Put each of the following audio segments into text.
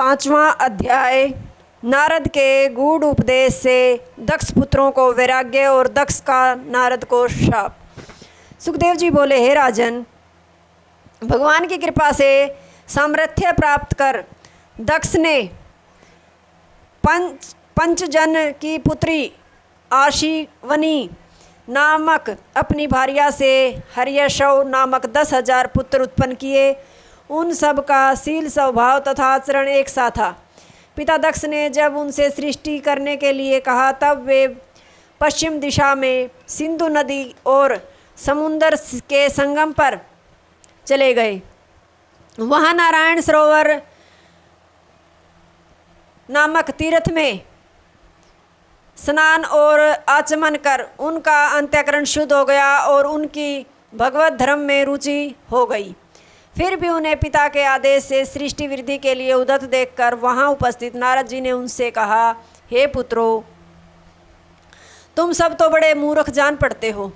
5वां अध्याय। नारद के गूढ़ उपदेश से दक्ष पुत्रों को वैराग्य और दक्ष का नारद को शाप। सुखदेव जी बोले, हे राजन, भगवान की कृपा से सामर्थ्य प्राप्त कर दक्ष ने पंचजन की पुत्री आशीवनी नामक अपनी भार्या से हर्यशव नामक 10,000 पुत्र उत्पन्न किए। उन सब का शील, स्वभाव तथा आचरण एक सा था। पिता दक्ष ने जब उनसे सृष्टि करने के लिए कहा, तब वे पश्चिम दिशा में सिंधु नदी और समुद्र के संगम पर चले गए। वहाँ नारायण सरोवर नामक तीर्थ में स्नान और आचमन कर उनका अंतःकरण शुद्ध हो गया और उनकी भगवत धर्म में रुचि हो गई। फिर भी उन्हें पिता के आदेश से सृष्टि वृद्धि के लिए उद्यत देखकर वहाँ उपस्थित नारद जी ने उनसे कहा, हे पुत्रों, तुम सब तो बड़े मूर्ख जान पड़ते हो।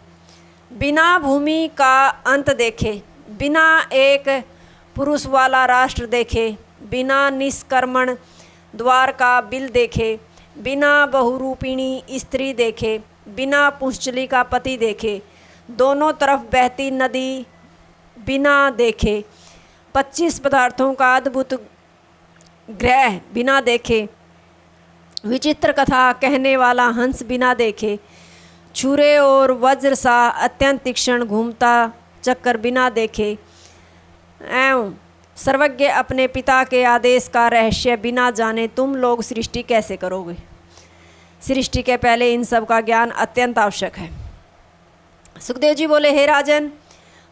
बिना भूमि का अंत देखे, बिना एक पुरुष वाला राष्ट्र देखे, बिना निष्कर्मण द्वार का बिल देखे, बिना बहुरूपिणी स्त्री देखे, बिना पुंचली का पति देखे, दोनों तरफ बहती नदी बिना देखे, 25 पदार्थों का अद्भुत ग्रह बिना देखे, विचित्र कथा कहने वाला हंस बिना देखे, छुरे और वज्र सा अत्यंत तीक्ष्ण घूमता चक्कर बिना देखे, एवं सर्वज्ञ अपने पिता के आदेश का रहस्य बिना जाने तुम लोग सृष्टि कैसे करोगे। सृष्टि के पहले इन सब का ज्ञान अत्यंत आवश्यक है। सुखदेव जी बोले, हे राजन,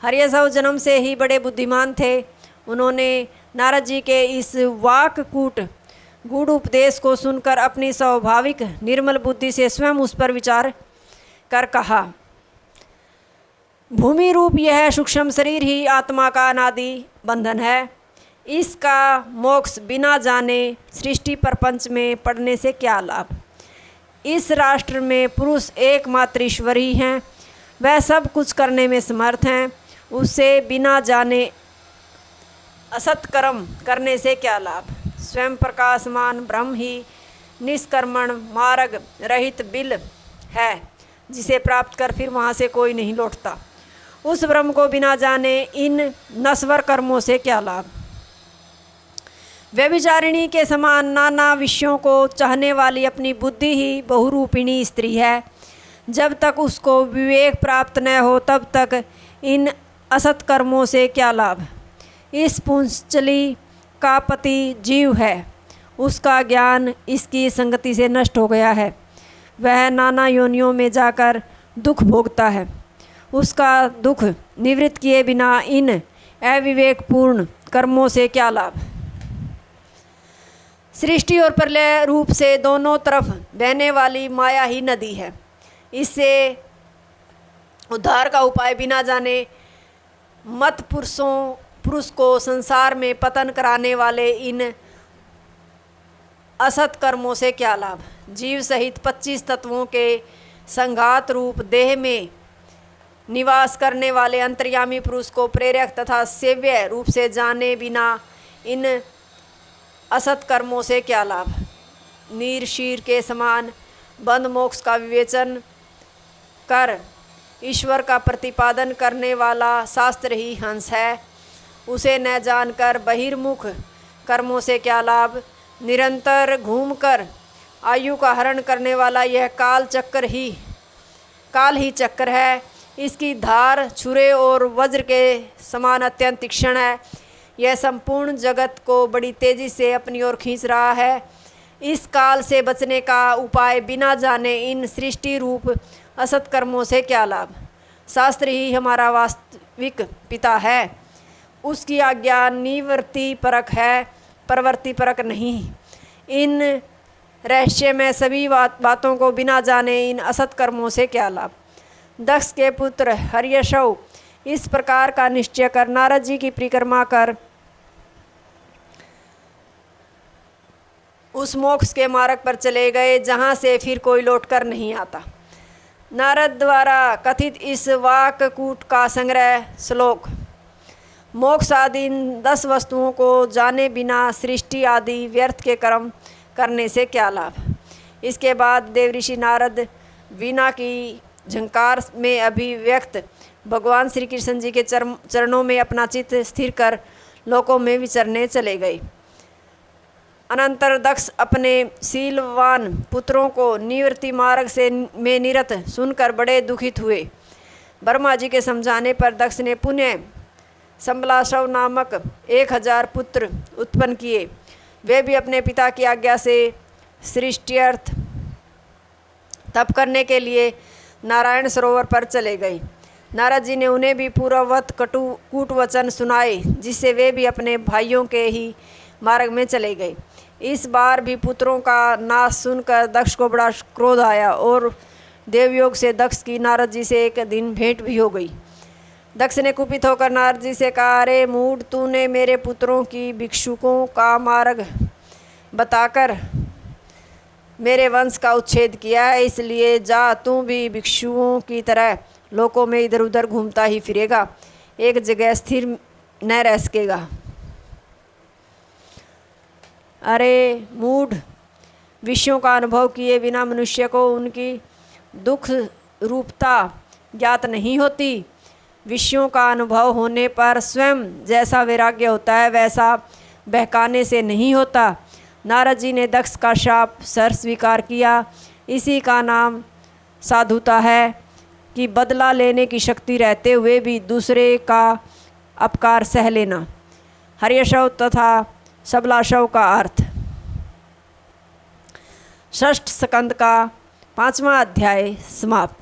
हर्यशव जन्म से ही बड़े बुद्धिमान थे। उन्होंने नारद जी के इस वाककूट गूढ़ उपदेश को सुनकर अपनी स्वाभाविक निर्मल बुद्धि से स्वयं उस पर विचार कर कहा, भूमि रूप यह सूक्ष्म शरीर ही आत्मा का अनादि बंधन है। इसका मोक्ष बिना जाने सृष्टि प्रपंच में पड़ने से क्या लाभ। इस राष्ट्र में पुरुष एकमात्र ईश्वर ही हैं, वह सब कुछ करने में समर्थ हैं। उसे बिना जाने असत्कर्म करने से क्या लाभ। स्वयं प्रकाशमान ब्रह्म ही निष्कर्मण मार्ग रहित बिल है, जिसे प्राप्त कर फिर वहाँ से कोई नहीं लौटता। उस ब्रह्म को बिना जाने इन नश्वर कर्मों से क्या लाभ। व्यभिचारिणी के समान नाना विषयों को चाहने वाली अपनी बुद्धि ही बहुरूपिणी स्त्री है। जब तक उसको विवेक प्राप्त न हो तब तक इन असत कर्मों से क्या लाभ। इस पुंचली का पति जीव है, उसका ज्ञान इसकी संगति से नष्ट हो गया है। वह नाना योनियों में जाकर दुख भोगता है। उसका दुख निवृत्त किए बिना इन अविवेकपूर्ण कर्मों से क्या लाभ। सृष्टि और प्रलय रूप से दोनों तरफ बहने वाली माया ही नदी है। इससे उद्धार का उपाय बिना जाने मत पुरुष को संसार में पतन कराने वाले इन असत कर्मों से क्या लाभ। जीव सहित 25 तत्वों के संघात रूप देह में निवास करने वाले अंतर्यामी पुरुष को प्रेरक तथा सेव्य रूप से जाने बिना इन असत कर्मों से क्या लाभ। नीर शीर के समान बंध मोक्ष का विवेचन कर ईश्वर का प्रतिपादन करने वाला शास्त्र ही हंस है। उसे न जानकर बहिर्मुख कर्मों से क्या लाभ। निरंतर घूमकर आयु का हरण करने वाला यह काल ही चक्र है। इसकी धार छुरे और वज्र के समान अत्यंत तीक्ष्ण है। यह संपूर्ण जगत को बड़ी तेजी से अपनी ओर खींच रहा है। इस काल से बचने का उपाय बिना जाने इन सृष्टि रूप असत कर्मों से क्या लाभ। शास्त्र ही हमारा वास्तविक पिता है। उसकी आज्ञा निवृत्ति परक है, प्रवृत्ति परक नहीं। इन रहस्य में सभी बातों को बिना जाने इन असत कर्मों से क्या लाभ। दक्ष के पुत्र हर्यशव इस प्रकार का निश्चय कर नारद जी की परिक्रमा कर उस मोक्ष के मार्ग पर चले गए, जहाँ से फिर कोई लौट कर नहीं आता। नारद द्वारा कथित इस वाककूट का संग्रह श्लोक। मोक्ष आदि इन 10 वस्तुओं को जाने बिना सृष्टि आदि व्यर्थ के कर्म करने से क्या लाभ। इसके बाद देवऋषि नारद वीणा की झंकार में अभिव्यक्त भगवान श्री कृष्ण जी के चरणों में अपना चित्त स्थिर कर लोकों में विचरने चले गए। अनंतर दक्ष अपने शीलवान पुत्रों को निवृत्ति मार्ग में निरत सुनकर बड़े दुखित हुए। ब्रह्मा जी के समझाने पर दक्ष ने पुनः संबलाशव नामक 1000 पुत्र उत्पन्न किए। वे भी अपने पिता की आज्ञा से सृष्टियर्थ तप करने के लिए नारायण सरोवर पर चले गए। नारद जी ने उन्हें भी पूर्ववत कूट वचन सुनाए, जिससे वे भी अपने भाइयों के ही मार्ग में चले गए। इस बार भी पुत्रों का नाश सुनकर दक्ष को बड़ा क्रोध आया और देवयोग से दक्ष की नारद जी से एक दिन भेंट भी हो गई। दक्ष ने कुपित होकर नारद जी से कहा, अरे मूढ़, तूने मेरे पुत्रों की भिक्षुकों का मार्ग बताकर मेरे वंश का उच्छेद किया है, इसलिए जा, तू भी भिक्षुओं की तरह लोकों में इधर उधर घूमता ही फिरेगा, एक जगह स्थिर न रह सकेगा। अरे मूढ़, विषयों का अनुभव किए बिना मनुष्य को उनकी दुख रूपता ज्ञात नहीं होती। विषयों का अनुभव होने पर स्वयं जैसा वैराग्य होता है वैसा बहकाने से नहीं होता। नारद जी ने दक्ष का शाप सर स्वीकार किया। इसी का नाम साधुता है कि बदला लेने की शक्ति रहते हुए भी दूसरे का अपकार सह लेना। हर्यशव तथा सबलाशव का अर्थ। षष्ठ स्कंद का 5वां अध्याय समाप्त।